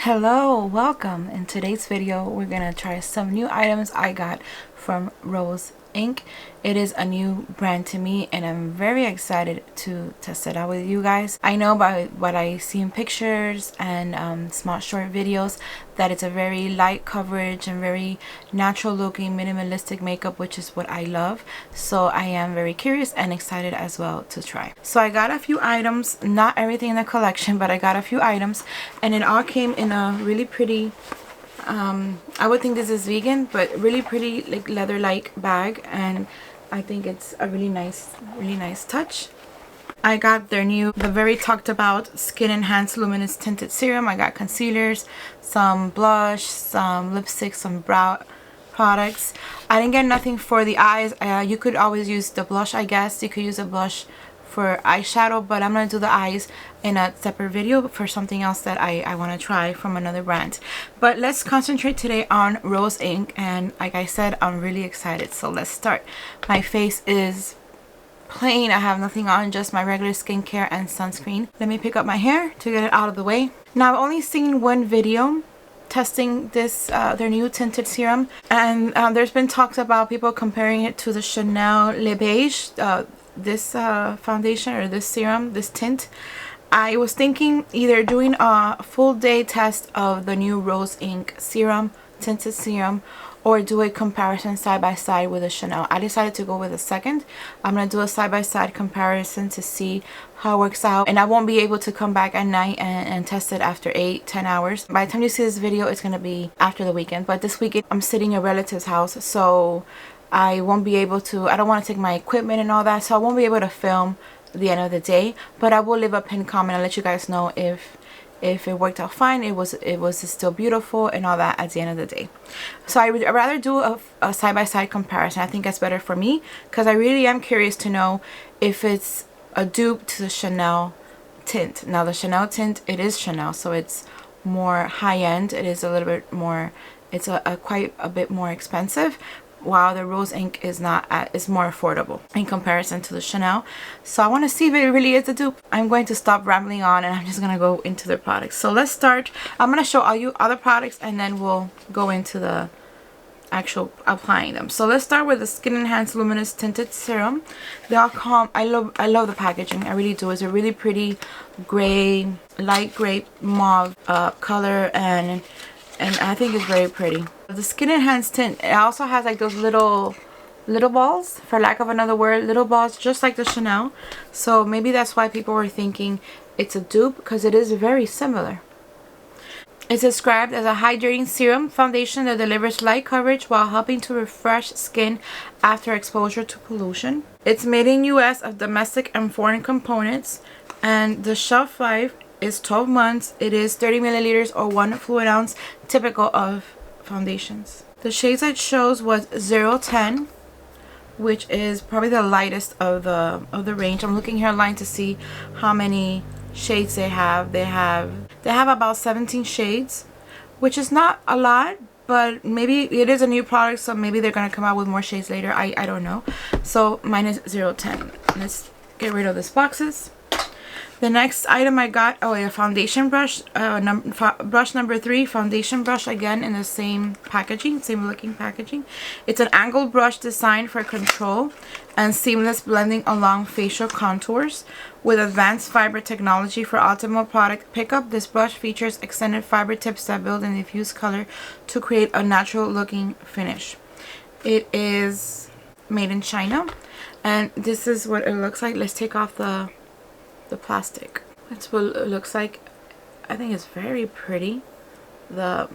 Hello, welcome. In today's video we're gonna try some new items I got from roseinc. It is a new brand to me and I'm very excited to test it out with you guys. I know by what I see in pictures and small short videos that it's a very light coverage and very natural looking minimalistic makeup, which is what I love. So I am very curious and excited as well to try. So I got a few items, not everything in the collection, but I got a few items and it all came in a really pretty I would think this is vegan, but really pretty like leather-like bag, and I think it's a really nice touch. I got the very talked about Skin Enhanced Luminous Tinted Serum. I got concealers, some blush, some lipstick, some brow products. I didn't get nothing for the eyes. You could always use the blush, I guess. You could use a blush for eyeshadow, but I'm gonna do the eyes in a separate video for something else that I want to try from another brand. But let's concentrate today on roseinc, and like I said, I'm really excited. So let's start. My face is plain. I have nothing on, just my regular skincare and sunscreen. Let me pick up my hair to get it out of the way. Now I've only seen one video testing this their new tinted serum, and there's been talks about people comparing it to the Chantecaille Les Pailettes, this foundation or this serum, this tint. I was thinking either doing a full day test of the new roseinc serum, tinted serum, or do a comparison side by side with the Chanel. I decided to go with the second. I'm gonna do a side by side comparison to see how it works out, and I won't be able to come back at night and test it after 8-10 hours. By the time you see this video, it's gonna be after the weekend, but this weekend I'm sitting in a relative's house, so I won't be able to, I don't want to take my equipment and all that, so I won't be able to film the end of the day, but I will leave a pinned comment and let you guys know if it worked out fine, it was still beautiful and all that at the end of the day. So I would rather do a side-by-side comparison. I think that's better for me because I really am curious to know if it's a dupe to the Chanel tint. Now the Chanel tint, it is Chanel, so it's more high-end. It is a little bit more, it's quite a bit more expensive, while the roseinc is more affordable in comparison to the Chanel. So I want to see if it really is a dupe. I'm going to stop rambling on and I'm just going to go into the products. So let's start. I'm going to show all you other products and then we'll go into the actual applying them. So let's start with the Skin Enhanced Luminous Tinted Serum. They all come, I love the packaging. I really do. It's a really pretty gray, light gray mauve color, and I think it's very pretty. The Skin Enhanced tint, it also has like those little balls, for lack of another word, little balls just like the Chanel. So maybe that's why people were thinking it's a dupe, because it is very similar. It's described as a hydrating serum foundation that delivers light coverage while helping to refresh skin after exposure to pollution. It's made in US of domestic and foreign components, and the shelf life is 12 months. It is 30 milliliters or 1 fluid ounce, typical of foundations. The shades it shows was 010, which is probably the lightest of the range. I'm looking here online to see how many shades they have. They have about 17 shades, which is not a lot, but maybe it is a new product, so maybe they're gonna come out with more shades later. I don't know. So mine is 010. Let's get rid of these boxes. The next item I got, a foundation brush, brush number 3, foundation brush, again in the same packaging, same looking packaging. It's an angled brush designed for control and seamless blending along facial contours. With advanced fiber technology for optimal product pickup, this brush features extended fiber tips that build and diffuse color to create a natural looking finish. It is made in China, and this is what it looks like. Let's take off the plastic. That's what it looks like. I think it's very pretty. The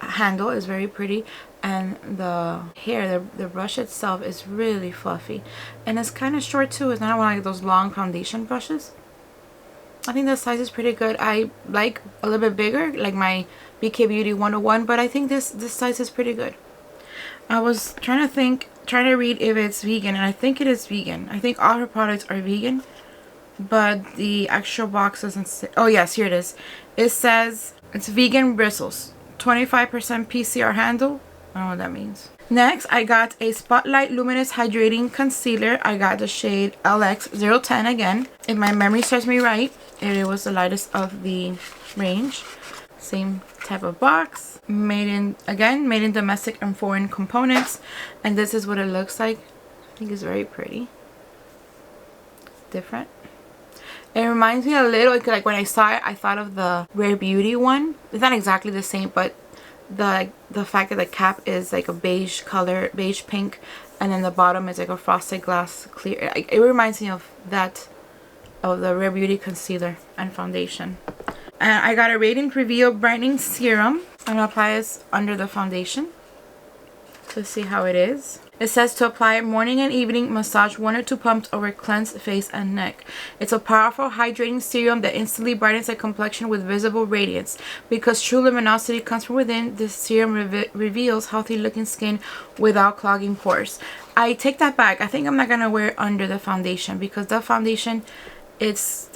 handle is very pretty, and the hair, the brush itself is really fluffy, and it's kind of short too. It's not one of those long foundation brushes. I think the size is pretty good. I like a little bit bigger, like my BK Beauty 101, but I think this size is pretty good. I was trying to read if it's vegan, and I think it is vegan. I think all her products are vegan, but the actual box doesn't say. Oh yes, here it is. It says it's vegan bristles, 25% PCR handle. I don't know what that means. Next, I got a Spotlight Luminous Hydrating Concealer. I got the shade LX010 again. If my memory serves me right, it was the lightest of the range. Same type of box, made in domestic and foreign components, and this is what it looks like. I think it's very pretty, different. It reminds me a little, like when I saw it, I thought of the Rare Beauty one. It's not exactly the same, but the fact that the cap is like a beige color, beige pink, and then the bottom is like a frosted glass clear. It reminds me of that, of the Rare Beauty concealer and foundation. And I got a Radiant Reveal Brightening Serum. I'm gonna apply this under the foundation to see how it is. It says to apply morning and evening, massage 1 or 2 pumps over cleansed face and neck. It's a powerful hydrating serum that instantly brightens the complexion with visible radiance. Because true luminosity comes from within, this serum reveals healthy looking skin without clogging pores. I take that back. I think I'm not going to wear it under the foundation because the foundation,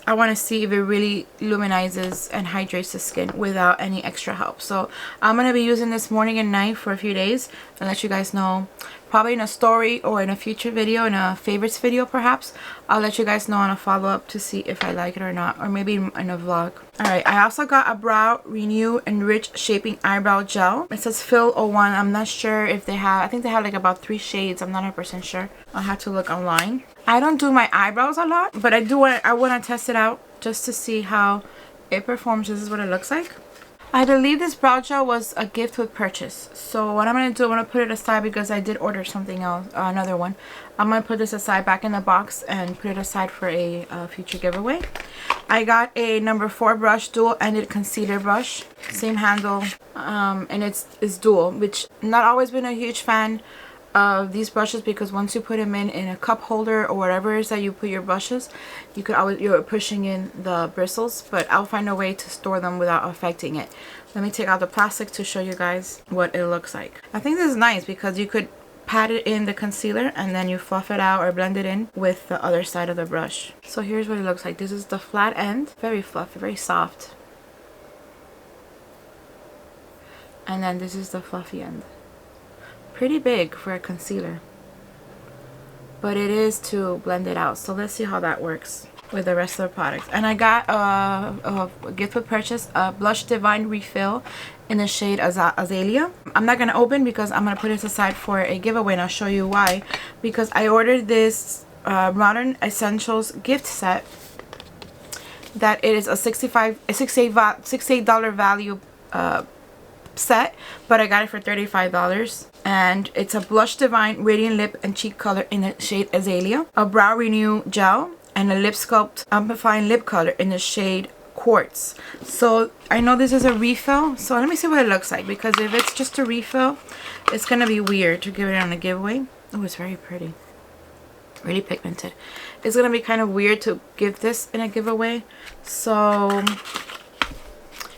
I want to see if it really luminizes and hydrates the skin without any extra help. So I'm going to be using this morning and night for a few days and let you guys know, probably in a story or in a future video, in a favorites video perhaps. I'll let you guys know on a follow-up to see if I like it or not, or maybe in a vlog. Alright, I also got a Brow Renew Enrich Shaping Eyebrow Gel. It says Fill 01. I'm not sure if they have, I think they have like about 3 shades. I'm not 100% sure. I'll have to look online. I don't do my eyebrows a lot, but I want to test it out just to see how it performs. This is what it looks like. I believe this brow gel was a gift with purchase. So what I'm going to do, I'm going to put it aside because I did order something else, another one. I'm going to put this aside back in the box and put it aside for a future giveaway. I got a number 4 brush, dual-ended concealer brush. Same handle, and it's dual, which not always been a huge fan of these brushes because once you put them in a cup holder or whatever it is that you put your brushes, you're pushing in the bristles, but I'll find a way to store them without affecting it. Let me take out the plastic to show you guys what it looks like. I think this is nice because you could pat it in the concealer and then you fluff it out or blend it in with the other side of the brush. So here's what it looks like. This is the flat end, very fluffy, very soft, and then this is the fluffy end. Pretty big for a concealer, but it is to blend it out. So let's see how that works with the rest of the products. And I got a gift with purchase, a Blush Divine Refill in the shade Azalea. I'm not gonna open because I'm gonna put this aside for a giveaway, and I'll show you why. Because I ordered this Modern Essentials gift set that it is a $68 value set, but I got it for $35. And it's a Blush Divine Radiant Lip and Cheek Color in the shade Azalea, a Brow Renew Gel, and a Lip Sculpt Amplifying Lip Color in the shade Quartz. So I know this is a refill, so let me see what it looks like, because if it's just a refill, it's gonna be weird to give it on a giveaway. Oh, it's very pretty, really pigmented. It's gonna be kind of weird to give this in a giveaway, so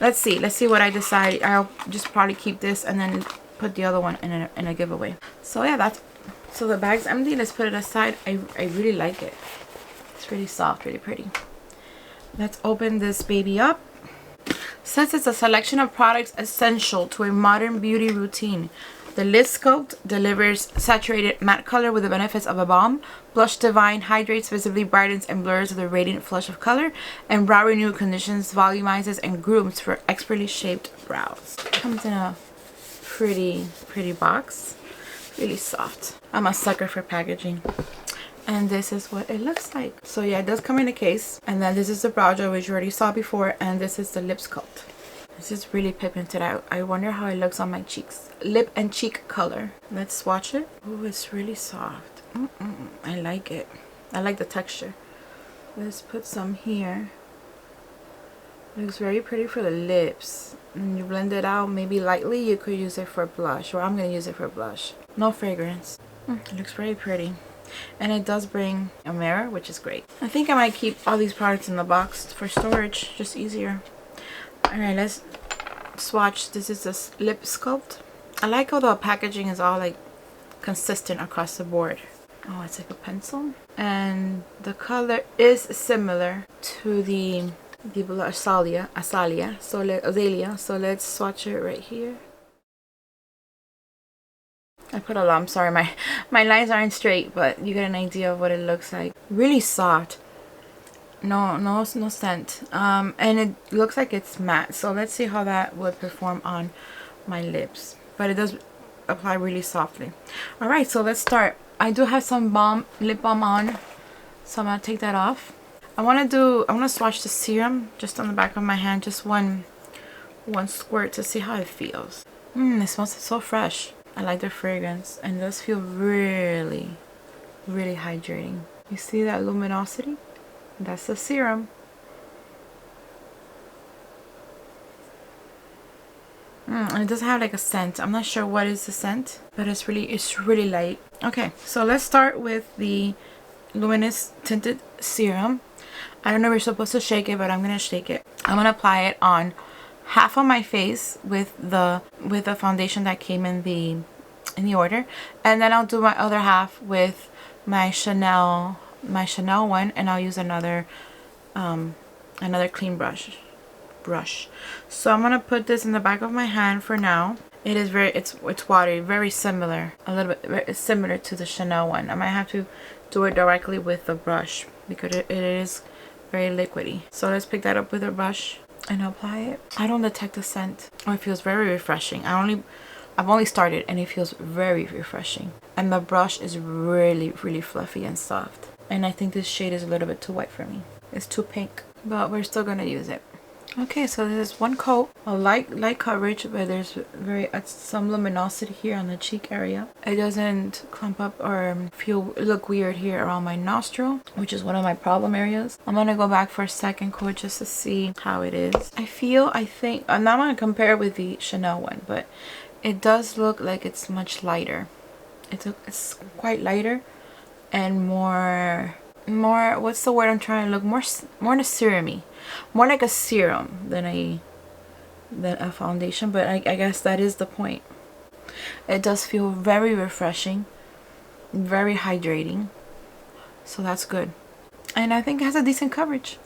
let's see what I decide. I'll just probably keep this and then put the other one in a giveaway. So yeah, so the bag's empty. Let's put it aside. I really like it. It's really soft, really pretty. Let's open this baby up. Says it's a selection of products essential to a modern beauty routine. The Lip Sculpt delivers saturated matte color with the benefits of a balm. Blush Divine hydrates, visibly brightens, and blurs with a radiant flush of color. And Brow Renew conditions, volumizes, and grooms for expertly shaped brows. It comes in a pretty box. Really soft. I'm a sucker for packaging. And this is what it looks like. So yeah, it does come in a case. And then this is the brow gel, which you already saw before. And this is the Lip Sculpt. This is really pigmented out. I wonder how it looks on my cheeks. Lip and cheek color. Let's swatch it. Oh, it's really soft. I like it. I like the texture. Let's put some here. Looks very pretty for the lips. And you blend it out maybe lightly. You could use it for blush, or I'm going to use it for blush. No fragrance. It looks very pretty. And it does bring a mirror, which is great. I think I might keep all these products in the box for storage. Just easier. Alright, let's swatch. This is this Lip Sculpt. I like how the packaging is all like consistent across the board. Oh, it's like a pencil. And the color is similar to the Azalea. So let's swatch it right here. I put a lot. I'm sorry, my lines aren't straight, but you get an idea of what it looks like. Really soft. no scent. And it looks like it's matte, so let's see how that would perform on my lips. But it does apply really softly. All right, so let's start. I do have some lip balm on, so I'm gonna take that off. I want to swatch the serum just on the back of my hand, just one squirt to see how it feels. It smells so fresh. I like the fragrance, and it does feel really, really hydrating. You see that luminosity? That's the serum. And it doesn't have like a scent. I'm not sure what is the scent, but it's really light. Okay, so let's start with the Luminous Tinted Serum. I don't know if you're supposed to shake it, but I'm gonna shake it. I'm gonna apply it on half of my face with the foundation that came in the order, and then I'll do my other half with my Chanel one, and I'll use another clean brush. So I'm gonna put this in the back of my hand for now. It is it's watery, very similar, a little bit similar to the Chanel one. I might have to do it directly with the brush because it is very liquidy. So let's pick that up with a brush and apply it. I don't detect the scent. Oh, it feels very refreshing. I've only started, and it feels very refreshing. And the brush is really, really fluffy and soft. And I think this shade is a little bit too white for me. It's too pink, but we're still gonna use it. Okay, so this is one coat, a light coverage, but there's some luminosity here on the cheek area. It doesn't clump up or look weird here around my nostril, which is one of my problem areas. I'm gonna go back for a second coat just to see how it is. I think I'm not gonna compare it with the Chanel one, but it does look like it's much lighter. It's quite lighter and more, what's the word I'm trying to look, more serum-y. More like a serum than a foundation, but I guess that is the point. It does feel very refreshing, very hydrating, so that's good. And I think it has a decent coverage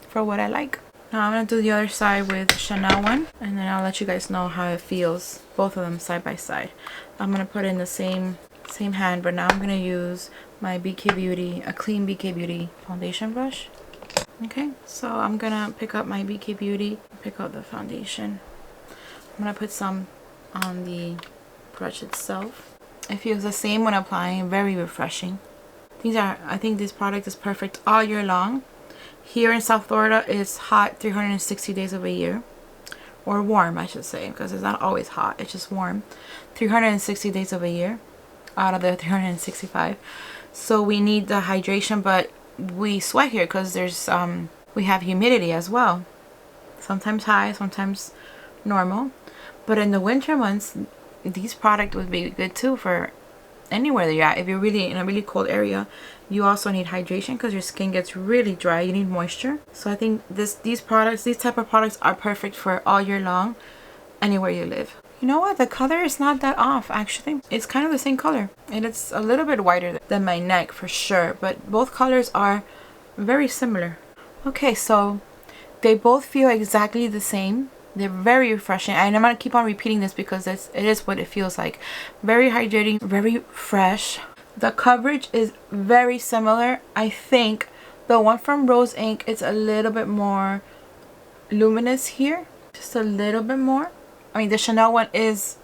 for what I like. Now I'm going to do the other side with Chanel one, and then I'll let you guys know how it feels, both of them side by side. I'm going to put it in the same hand, but now I'm going to use my BK a clean BK Beauty foundation brush. Okay, so I'm gonna pick up my BK Beauty, pick up the foundation. I'm gonna put some on the brush itself. It feels the same when applying, very refreshing. I think this product is perfect all year long. Here in South Florida, it's hot 360 days of a year. Or warm, I should say, because it's not always hot, it's just warm. 360 days of a year out of the 365. So we need the hydration, but we sweat here because there's we have humidity as well, sometimes high, sometimes normal. But in the winter months, these products would be good too for anywhere that you're at. If you're really in a really cold area, you also need hydration because your skin gets really dry. You need moisture. So I think these type of products are perfect for all year long, anywhere you live. You know what? The color is not that off, actually. It's kind of the same color. And it's a little bit whiter than my neck for sure. But both colors are very similar. Okay, so they both feel exactly the same. They're very refreshing. And I'm going to keep on repeating this because it is what it feels like. Very hydrating, very fresh. The coverage is very similar. I think the one from roseinc is a little bit more luminous here. Just a little bit more. I mean, the Chanel one is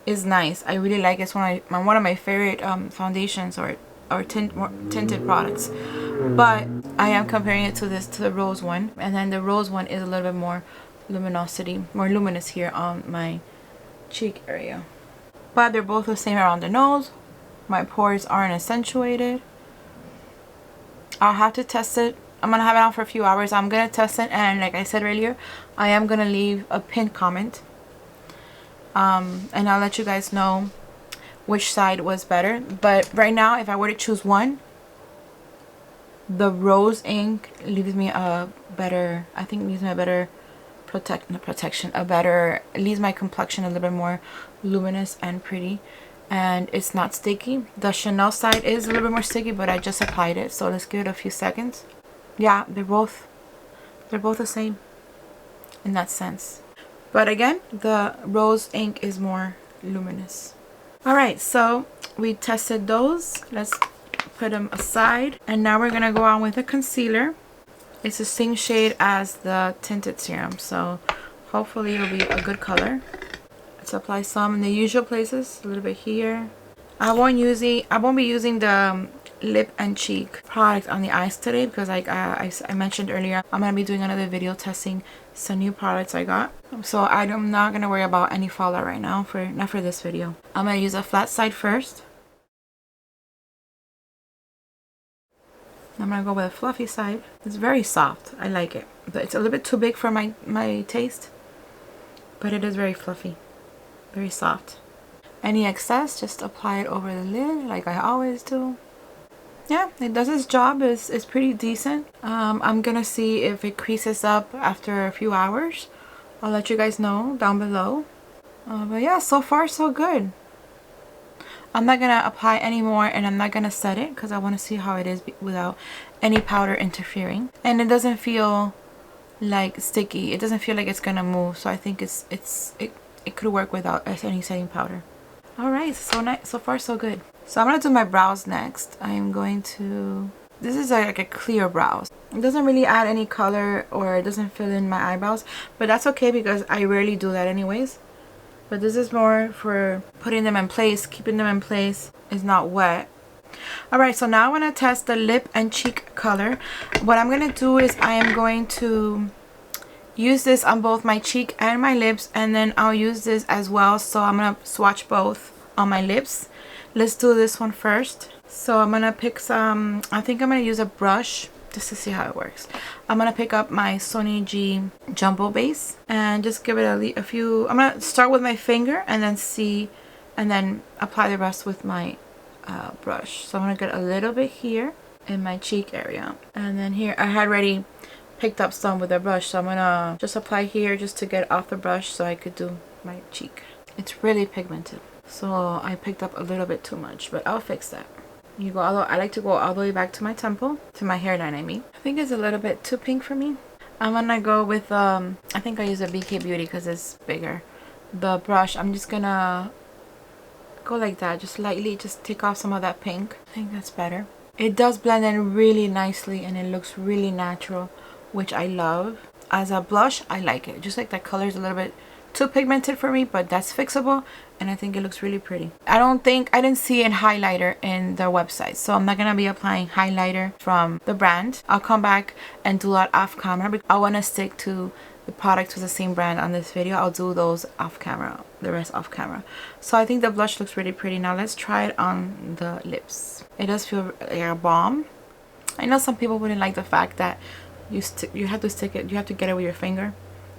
nice. I really like it. It's one of my favorite foundations or tinted products. But I am comparing it to the rose one, and then the rose one is a little bit more luminous here on my cheek area. But they're both the same around the nose. My pores aren't accentuated. I'll have to test it. I'm gonna have it on for a few hours. I'm gonna test it, and like I said earlier, I am gonna leave a pinned comment. And I'll let you guys know which side was better. But right now, if I were to choose one, the roseinc leaves me a better, it leaves my complexion a little bit more luminous and pretty, and it's not sticky. The Chanel side is a little bit more sticky, but I just applied it, so let's give it a few seconds. Yeah, they're both the same in that sense. But again, the roseinc is more luminous. Alright, so we tested those. Let's put them aside. And now we're going to go on with a concealer. It's the same shade as the Tinted Serum, so hopefully it'll be a good color. Let's apply some in the usual places, a little bit here. I won't be using the lip and cheek product on the eyes today because like I mentioned earlier, I'm gonna be doing another video testing some new products I got. So I'm not gonna worry about any fallout right now, not for this video. I'm gonna use a flat side first. I'm gonna go with a fluffy side. It's very soft. I like it, but it's a little bit too big for my taste. But it is very fluffy, very soft. Any excess, just apply it over the lid like I always do. Yeah, it does its job. It's pretty decent. I'm gonna see if it creases up after a few hours. I'll let you guys know down below. But yeah, so far so good. I'm not gonna apply any more, and I'm not gonna set it because I want to see how it is without any powder interfering. And it doesn't feel like sticky. It doesn't feel like it's gonna move. So I think it could work without any setting powder. All right, so nice. So far so good. So I'm gonna do my brows next. I'm going to. This is like a clear brows. It doesn't really add any color or it doesn't fill in my eyebrows, but that's okay because I rarely do that anyways. But this is more for putting them in place, keeping them in place. It's not wet. Alright, so now I'm going to test the lip and cheek color. What I'm going to do is I am going to use this on both my cheek and my lips, and then I'll use this as well. So I'm going to swatch both on my lips. Let's do this one first. So I'm going to pick some, I think I'm going to use a brush just to see how it works. I'm gonna pick up my Sony G Jumbo Base and just give it a few. I'm gonna start with my finger and then apply the rest with my brush. So I'm gonna get a little bit here in my cheek area, and then here I had already picked up some with a brush, so I'm gonna just apply here just to get off the brush so I could do my cheek. It's really pigmented, so I picked up a little bit too much, but I'll fix that. I like to go all the way back to my temple, to my hairline I mean. I think it's a little bit too pink for me. I'm gonna go with, I think I use a BK Beauty because it's bigger. The brush, I'm just gonna go like that, just lightly, just take off some of that pink. I think that's better. It does blend in really nicely and it looks really natural, which I love. As a blush, I like it. Just like that color is a little bit too pigmented for me, but that's fixable, and I think it looks really pretty. I didn't see a highlighter in their website, so I'm not gonna be applying highlighter from the brand. I'll come back and do that off camera, because I want to stick to the products with the same brand on this video. I'll do those off camera, the rest off camera. So I think the blush looks really pretty. Now let's try it on the lips. It does feel like a balm. I know some people wouldn't like the fact that you have to stick it, you have to get it with your finger.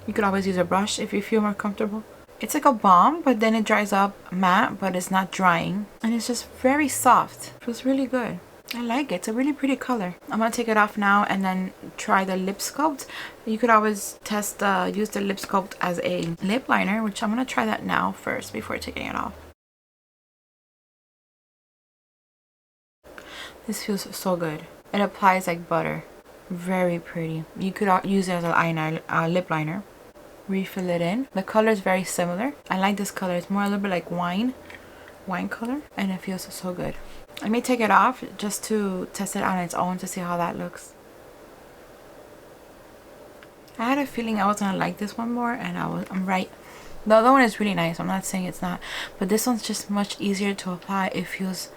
You could always use a brush if you feel more comfortable. It's like a balm, but then it dries up matte, but it's not drying. And it's just very soft. It feels really good. I like it. It's a really pretty color. I'm going to take it off now and then try the lip sculpt. You could always use the lip sculpt as a lip liner, which I'm going to try that now first before taking it off. This feels so good. It applies like butter. Very pretty. You could use it as a lip liner. Refill it in. The color is very similar. I like this color. It's more a little bit like wine color, and it feels so good. I may take it off just to test it on its own to see how that looks. I had a feeling I was gonna like this one more, and I'm right. The other one is really nice. I'm not saying it's not, but this one's just much easier to apply. It feels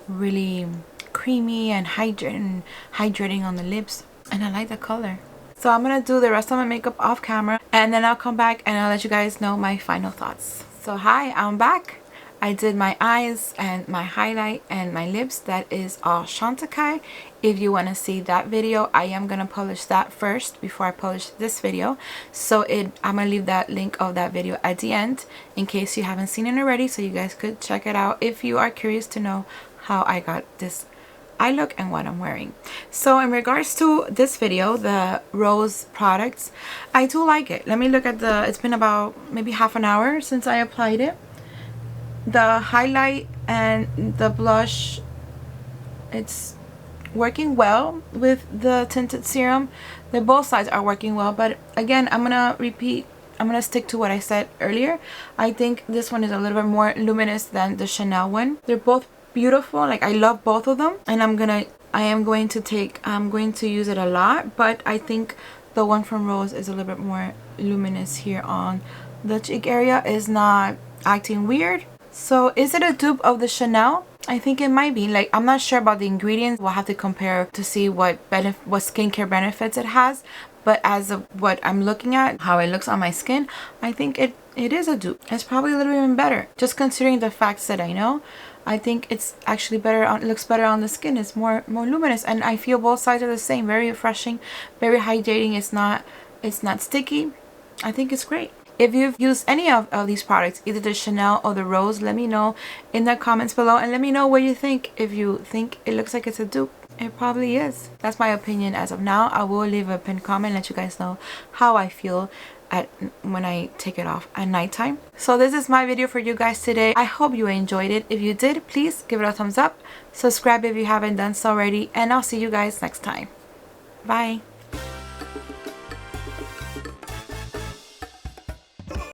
really creamy and hydrating on the lips, and I like the color. So I'm gonna do the rest of my makeup off camera, and then I'll come back and I'll let you guys know my final thoughts. So hi, I'm back. I did my eyes and my highlight and my lips. That is all Chantecaille. If you want to see that video, I am gonna publish that first before I publish this video. So I'm gonna leave that link of that video at the end in case you haven't seen it already, so you guys could check it out if you are curious to know how I got this eye look and what I'm wearing. So in regards to this video, the rose products, I do like it. Let me look at it's been about maybe half an hour since I applied it. The highlight and the blush, it's working well with the tinted serum. Both sides are working well, but again, I'm gonna stick to what I said earlier. I think this one is a little bit more luminous than the Chanel one. They're both beautiful. Like, I love both of them, and I'm gonna I'm going to use it a lot, but I think the one from Rose is a little bit more luminous here on the cheek area. Is not acting weird. So is it a dupe of the Chanel? I think it might be. Like, I'm not sure about the ingredients. We'll have to compare to see what skincare benefits it has. But as of what I'm looking at, how it looks on my skin, I think it is a dupe. It's probably a little bit even better. Just considering the facts that I know, I think it's actually better. It looks better on the skin. It's more luminous, and I feel both sides are the same. Very refreshing, very hydrating. It's not sticky. I think it's great. If you've used any of these products, either the Chanel or the Rose, let me know in the comments below, and let me know what you think. If you think it looks like it's a dupe, it probably is. That's my opinion as of now. I will leave a pinned comment, let you guys know how I feel when I take it off at nighttime. So this is my video for you guys today. I hope you enjoyed it. If you did, please give it a thumbs up. Subscribe if you haven't done so already, and I'll see you guys next time. Bye.